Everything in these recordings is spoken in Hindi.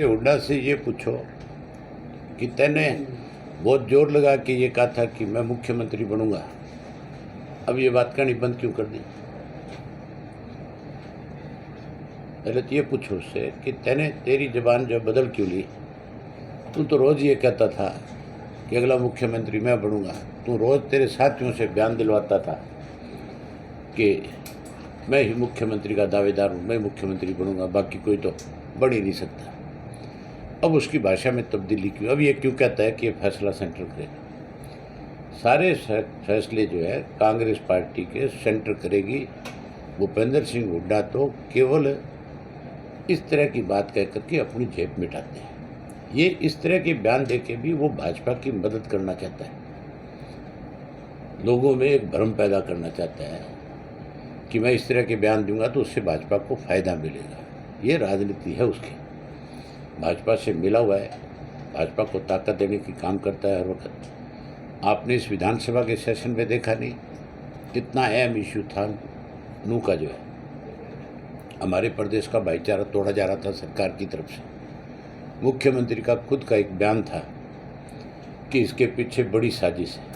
हुड्डा से ये पूछो कि तैने बहुत जोर लगा के ये कहा था कि मैं मुख्यमंत्री बनूंगा, अब ये बात कहनी बंद क्यों कर दी? पहले तो ये पूछो उससे कि तैने तेरी जबान जो बदल क्यों ली। तू तो रोज़ ये कहता था कि अगला मुख्यमंत्री मैं बनूंगा। तू रोज़ तेरे साथियों से बयान दिलवाता था कि मैं ही मुख्यमंत्री का दावेदार हूँ, मैं मुख्यमंत्री बनूंगा, बाकी कोई तो बन ही नहीं सकता। अब उसकी भाषा में तब्दीली क्यों? अब ये क्यों कहता है कि ये फैसला सेंटर करेगा? सारे फैसले जो है कांग्रेस पार्टी के सेंटर करेगी। भूपेंद्र सिंह हुड्डा तो केवल इस तरह की बात कह करके अपनी जेब मिटाते हैं। ये इस तरह के बयान दे के भी वो भाजपा की मदद करना चाहता है, लोगों में एक भ्रम पैदा करना चाहता है कि मैं इस तरह के बयान दूंगा तो उससे भाजपा को फ़ायदा मिलेगा। ये राजनीति है उसकी, भाजपा से मिला हुआ है, भाजपा को ताकत देने की काम करता है हर वक्त। आपने इस विधानसभा के सेशन में देखा नहीं, कितना अहम इशू था नू का, जो है हमारे प्रदेश का भाईचारा तोड़ा जा रहा था सरकार की तरफ से। मुख्यमंत्री का खुद का एक बयान था कि इसके पीछे बड़ी साजिश है।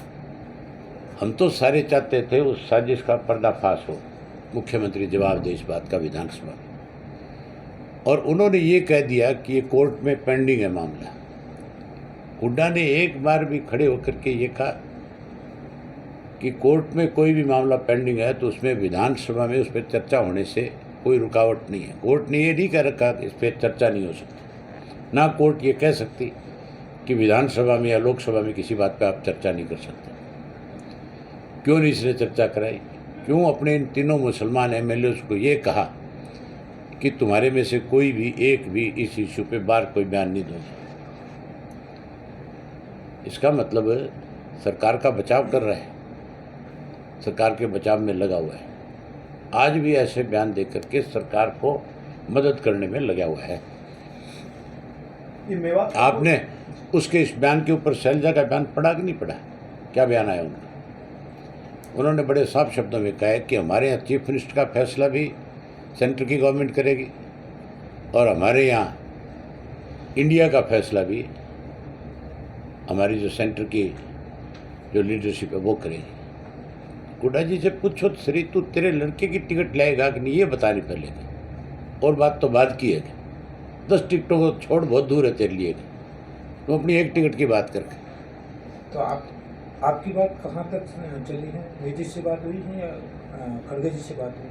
हम तो सारे चाहते थे उस साजिश का पर्दाफाश हो, मुख्यमंत्री जवाब दे इस बात का विधानसभा में। और उन्होंने ये कह दिया कि ये कोर्ट में पेंडिंग है मामला। हुड्डा ने एक बार भी खड़े होकर के ये कहा कि कोर्ट में कोई भी मामला पेंडिंग है तो उसमें विधानसभा में उस पर चर्चा होने से कोई रुकावट नहीं है। कोर्ट ने ये नहीं कह रखा कि इस पर चर्चा नहीं हो सकती, ना कोर्ट ये कह सकती कि विधानसभा में या लोकसभा में किसी बात पर आप चर्चा नहीं कर सकते। क्यों नहीं इसने चर्चा कराई? क्यों अपने इन तीनों मुसलमान एमएलए को ये कहा कि तुम्हारे में से कोई भी एक भी इस इशू पे बार कोई बयान नहीं दोगे? इसका मतलब सरकार का बचाव कर रहा है, सरकार के बचाव में लगा हुआ है। आज भी ऐसे बयान दे करके सरकार को मदद करने में लगा हुआ है। आपने उसके इस बयान के ऊपर शैलजा का बयान पढ़ा कि नहीं पढ़ा? क्या बयान आया उनका? उन्होंने बड़े साफ शब्दों में कहा है कि हमारे यहाँ चीफ मिनिस्टर का फैसला भी सेंटर की गवर्नमेंट करेगी और हमारे यहाँ इंडिया का फैसला भी हमारी जो सेंटर की जो लीडरशिप है वो करेगी। हुड्डा जी से पूछो, श्री तू तेरे लड़के की टिकट लाएगा कि नहीं, ये बता नहीं पहले। और बात तो बाद की है, 10 टिकटों को छोड़ बहुत दूर है तेरे लिए, तुम अपनी एक टिकट की बात करके। तो आपकी बात कहाँ तक चली है? नीतीश से बात हुई है या खड़गे जी से बात हुई?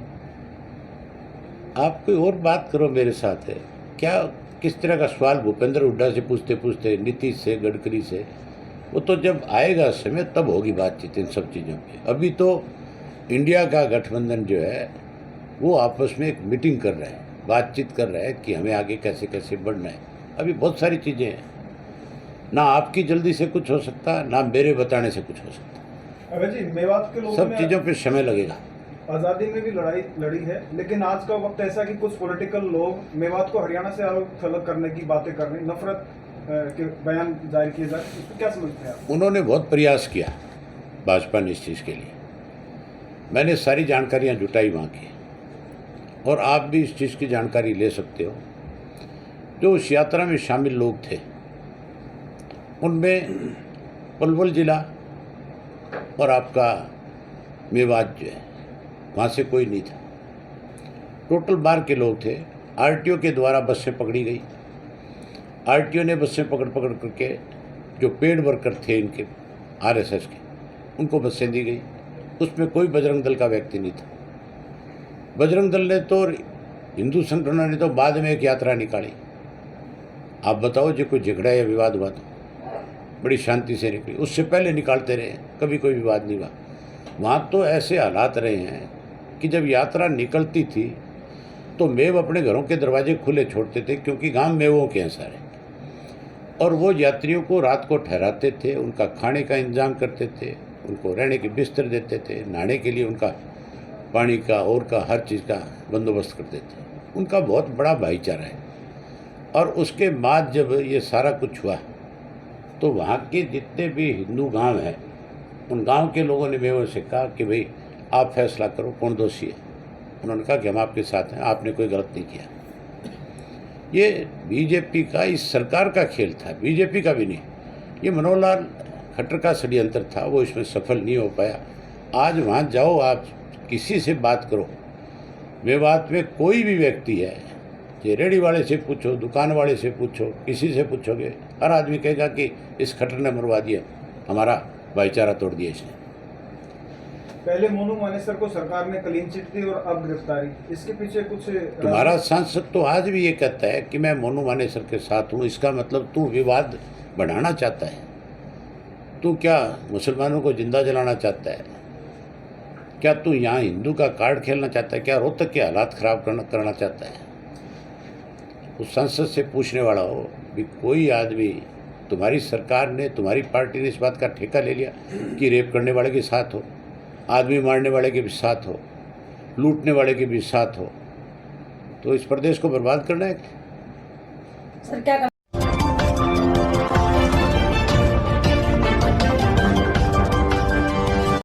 आप कोई और बात करो मेरे साथ है क्या? किस तरह का सवाल भूपेंद्र हुड्डा से पूछते पूछते नीतीश से, गडकरी से? वो तो जब आएगा समय तब होगी बातचीत इन सब चीज़ों पे। अभी तो इंडिया का गठबंधन जो है वो आपस में एक मीटिंग कर रहा है, बातचीत कर रहा है कि हमें आगे कैसे कैसे बढ़ना है। अभी बहुत सारी चीज़ें हैं, ना आपकी जल्दी से कुछ हो सकता, ना मेरे बताने से कुछ हो सकता। अबे जी, मेवात के लोगों सब चीज़ों पे समय लगेगा। आज़ादी में भी लड़ाई लड़ी है, लेकिन आज का वक्त ऐसा कि कुछ पॉलिटिकल लोग मेवात को हरियाणा से अलग थलग करने की बातें कर रहे हैं, नफरत के बयान जारी किए जा रहे हैं। इसको क्या समझते हैं आप? उन्होंने बहुत प्रयास किया भाजपा ने इस चीज़ के लिए। मैंने सारी जानकारियाँ जुटाई वहाँ की, और आप भी इस चीज़ की जानकारी ले सकते हो। जो उस यात्रा में शामिल लोग थे उनमें पलवल जिला और आपका मेवात जो है वहाँ से कोई नहीं था। टोटल 12 के लोग थे। आरटीओ के द्वारा बसें पकड़ी गई। आरटीओ ने बसें पकड़ करके जो पेड वर्कर थे इनके आरएसएस के, उनको बसें दी गई। उसमें कोई बजरंग दल का व्यक्ति नहीं था। बजरंग दल ने तो, हिंदू संगठनों ने तो बाद में एक यात्रा निकाली। आप बताओ, जो कोई झगड़ा या विवाद हुआ तो बड़ी शांति से निकली, उससे पहले निकालते रहे, कभी कोई विवाद नहीं हुआ। वहाँ तो ऐसे हालात रहे हैं कि जब यात्रा निकलती थी तो मेव अपने घरों के दरवाजे खुले छोड़ते थे, क्योंकि गांव मेवों के हैं सारे, और वो यात्रियों को रात को ठहराते थे, उनका खाने का इंतजाम करते थे, उनको रहने के बिस्तर देते थे, नहाने के लिए उनका पानी का और का हर चीज़ का बंदोबस्त करते थे। उनका बहुत बड़ा भाईचारा है। और उसके बाद जब ये सारा कुछ हुआ तो वहाँ के जितने भी हिंदू गांव हैं, उन गांव के लोगों ने मेवों से कहा कि भाई आप फैसला करो कौन दोषी है। उन्होंने कहा कि हम आपके साथ हैं, आपने कोई गलत नहीं किया। ये बीजेपी का, इस सरकार का खेल था, बीजेपी का भी नहीं। ये मनोहर लाल खट्टर का षड्यंत्र था, वो इसमें सफल नहीं हो पाया। आज वहाँ जाओ, आप किसी से बात करो, मेवात में कोई भी व्यक्ति है, ये रेडी वाले से पूछो, दुकान वाले से पूछो, किसी से पूछोगे, हर आदमी कहेगा कि इस खट्टर ने मरवा दिया, हमारा भाईचारा तोड़ दिया इसने। पहले मोनू मानेसर को सरकार ने क्लीन चिट दी और अब गिरफ्तारी, इसके पीछे कुछ तुम्हारा सांसद तो आज भी ये कहता है कि मैं मोनू मानेसर के साथ हूँ। इसका मतलब तू विवाद बढ़ाना चाहता है। तू क्या मुसलमानों को जिंदा जलाना चाहता है? क्या तू यहाँ हिंदू का कार्ड खेलना चाहता है? क्या रोहतक के हालात खराब करना चाहता है? उस संसद से पूछने वाला हो भी, कोई आदमी, तुम्हारी सरकार ने, तुम्हारी पार्टी ने इस बात का ठेका ले लिया कि रेप करने वाले के साथ हो, आदमी मारने वाले के भी साथ हो, लूटने वाले के भी साथ हो, तो इस प्रदेश को बर्बाद करना है। सर क्या